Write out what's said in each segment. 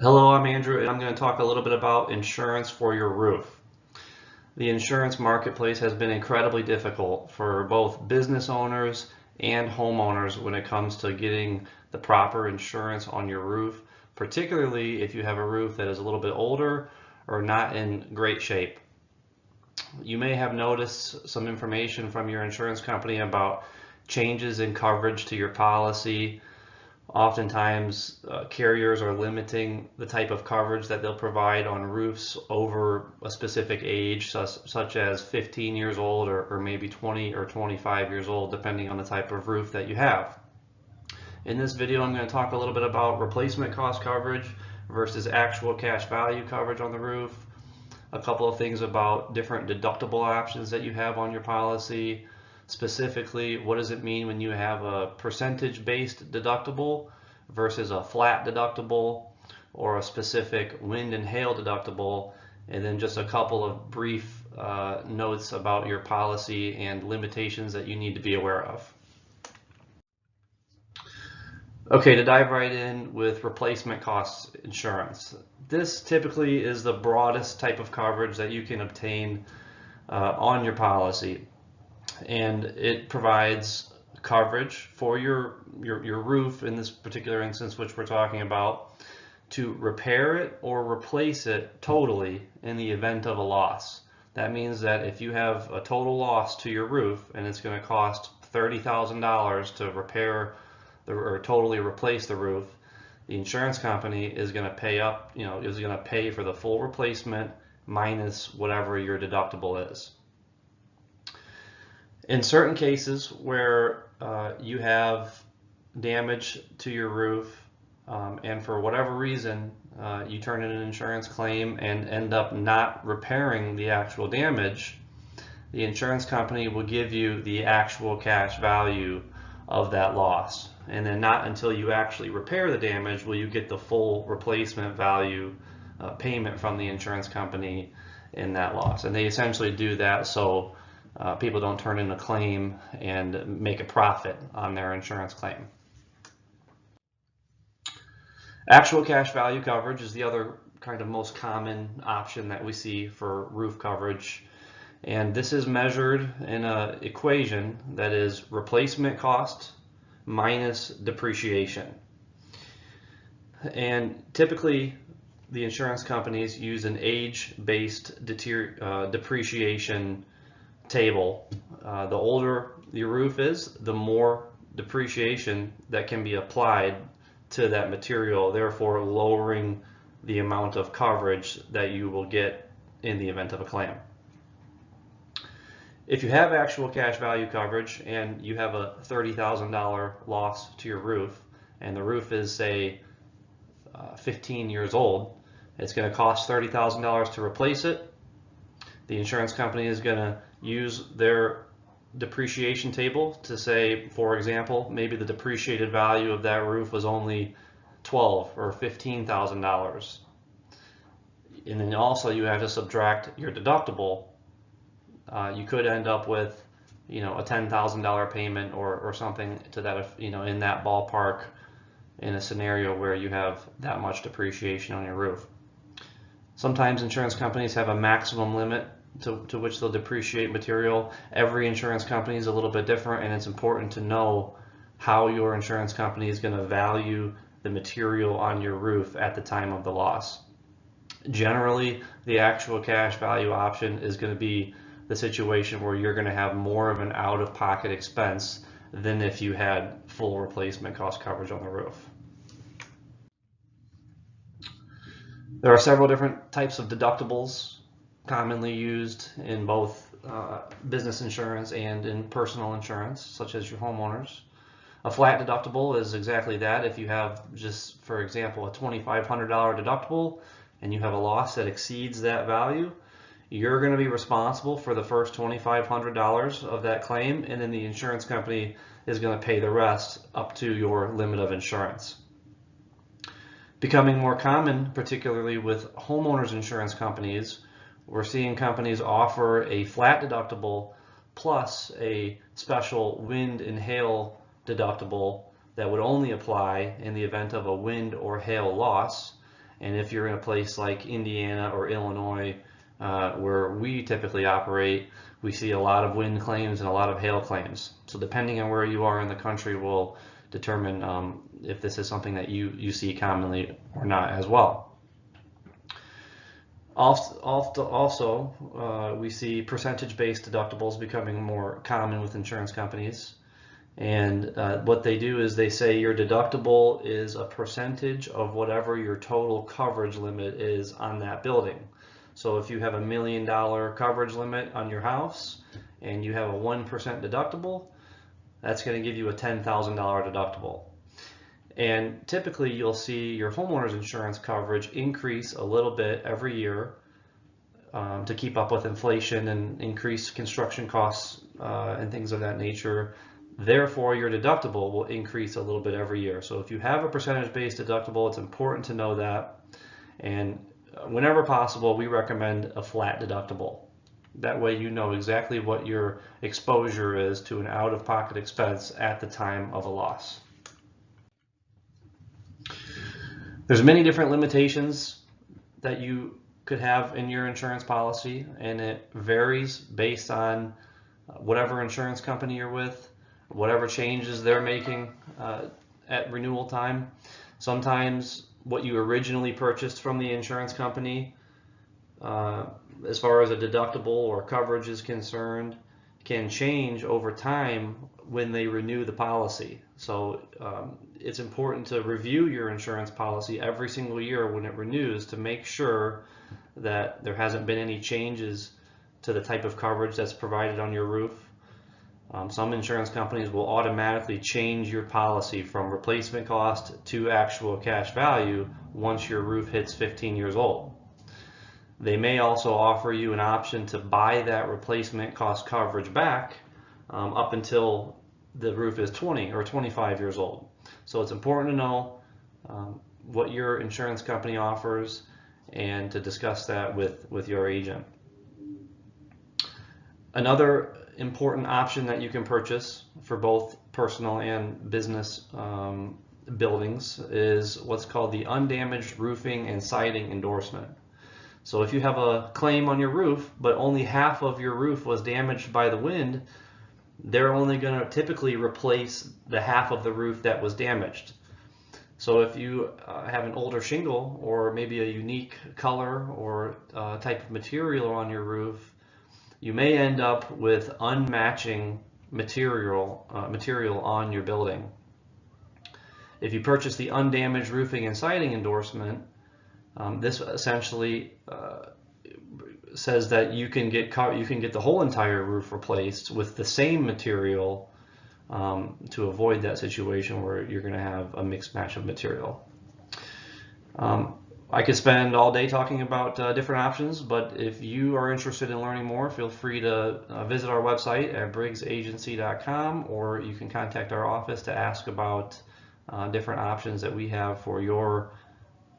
Hello, I'm Andrew, and I'm going to talk a little bit about insurance for your roof. The insurance marketplace has been incredibly difficult for both business owners and homeowners when it comes to getting the proper insurance on your roof, particularly if you have a roof that is a little bit older or not in great shape. You may have noticed some information from your insurance company about changes in coverage to your policy. Oftentimes, carriers are limiting the type of coverage that they'll provide on roofs over a specific age, such as 15 years old or maybe 20 or 25 years old, depending on the type of roof that you have. In this video, I'm going to talk a little bit about replacement cost coverage versus actual cash value coverage on the roof, a couple of things about different deductible options that you have on your policy. Specifically, what does it mean when you have a percentage-based deductible versus a flat deductible or a specific wind and hail deductible, and then just a couple of brief notes about your policy and limitations that you need to be aware of. Okay, to dive right in with replacement cost insurance. This typically is the broadest type of coverage that you can obtain on your policy. And it provides coverage for your roof, in this particular instance which we're talking about, to repair it or replace it totally in the event of a loss. That means that if you have a total loss to your roof and it's going to cost $30,000 to repair or totally replace the roof, the insurance company is going to pay up, is going to pay for the full replacement minus whatever your deductible is. In certain cases where you have damage to your roof and for whatever reason you turn in an insurance claim and end up not repairing the actual damage, the insurance company will give you the actual cash value of that loss. And then not until you actually repair the damage will you get the full replacement value payment from the insurance company in that loss. And they essentially do that so people don't turn in a claim and make a profit on their insurance claim. Actual cash value coverage is the other kind of most common option that we see for roof coverage. And this is measured in an equation that is replacement cost minus depreciation. And typically the insurance companies use an age-based depreciation table. The older your roof is, the more depreciation that can be applied to that material, therefore lowering the amount of coverage that you will get in the event of a claim. If you have actual cash value coverage and you have a $30,000 loss to your roof, and the roof is, say, 15 years old, it's going to cost $30,000 to replace it. The insurance company is going to use their depreciation table to say, for example, maybe the depreciated value of that roof was only $12,000 or $15,000. And then also you have to subtract your deductible. You could end up with, a $10,000 payment or something to that, in that ballpark, in a scenario where you have that much depreciation on your roof. Sometimes insurance companies have a maximum limit to which they'll depreciate material. Every insurance company is a little bit different, and it's important to know how your insurance company is going to value the material on your roof at the time of the loss. Generally, the actual cash value option is going to be the situation where you're going to have more of an out-of-pocket expense than if you had full replacement cost coverage on the roof. There are several different types of deductibles commonly used in both business insurance and in personal insurance, such as your homeowners. A flat deductible is exactly that. If you have, just for example, a $2,500 deductible and you have a loss that exceeds that value, you're going to be responsible for the first $2,500 of that claim, and then the insurance company is going to pay the rest up to your limit of insurance. Becoming more common, particularly with homeowners insurance companies, we're seeing companies offer a flat deductible plus a special wind and hail deductible that would only apply in the event of a wind or hail loss. And if you're in a place like Indiana or Illinois, where we typically operate, we see a lot of wind claims and a lot of hail claims. So depending on where you are in the country will determine if this is something that you see commonly or not as well. Also, we see percentage-based deductibles becoming more common with insurance companies. And what they do is they say your deductible is a percentage of whatever your total coverage limit is on that building. So if you have $1 million coverage limit on your house and you have a 1% deductible, that's going to give you a $10,000 deductible. And typically you'll see your homeowner's insurance coverage increase a little bit every year to keep up with inflation and increased construction costs and things of that nature. Therefore, your deductible will increase a little bit every year. So if you have a percentage-based deductible, it's important to know that. And whenever possible, we recommend a flat deductible. That way you know exactly what your exposure is to an out-of-pocket expense at the time of a loss. There's many different limitations that you could have in your insurance policy, and it varies based on whatever insurance company you're with, whatever changes they're making at renewal time. Sometimes what you originally purchased from the insurance company, as far as a deductible or coverage is concerned, can change over time when they renew the policy. So it's important to review your insurance policy every single year when it renews to make sure that there hasn't been any changes to the type of coverage that's provided on your roof. Some insurance companies will automatically change your policy from replacement cost to actual cash value once your roof hits 15 years old. They may also offer you an option to buy that replacement cost coverage back up until the roof is 20 or 25 years old. So it's important to know what your insurance company offers and to discuss that with your agent. Another important option that you can purchase for both personal and business buildings is what's called the undamaged roofing and siding endorsement. So if you have a claim on your roof, but only half of your roof was damaged by the wind, they're only going to typically replace the half of the roof that was damaged. So if you have an older shingle or maybe a unique color or type of material on your roof, you may end up with unmatching material on your building. If you purchase the undamaged roofing and siding endorsement, this essentially says that you can get the whole entire roof replaced with the same material to avoid that situation where you're going to have a mixed match of material. I could spend all day talking about different options, but if you are interested in learning more, feel free to visit our website at briggsagency.com, or you can contact our office to ask about different options that we have for your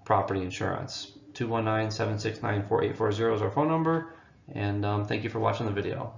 property insurance. 219-769-4840 is our phone number, and thank you for watching the video.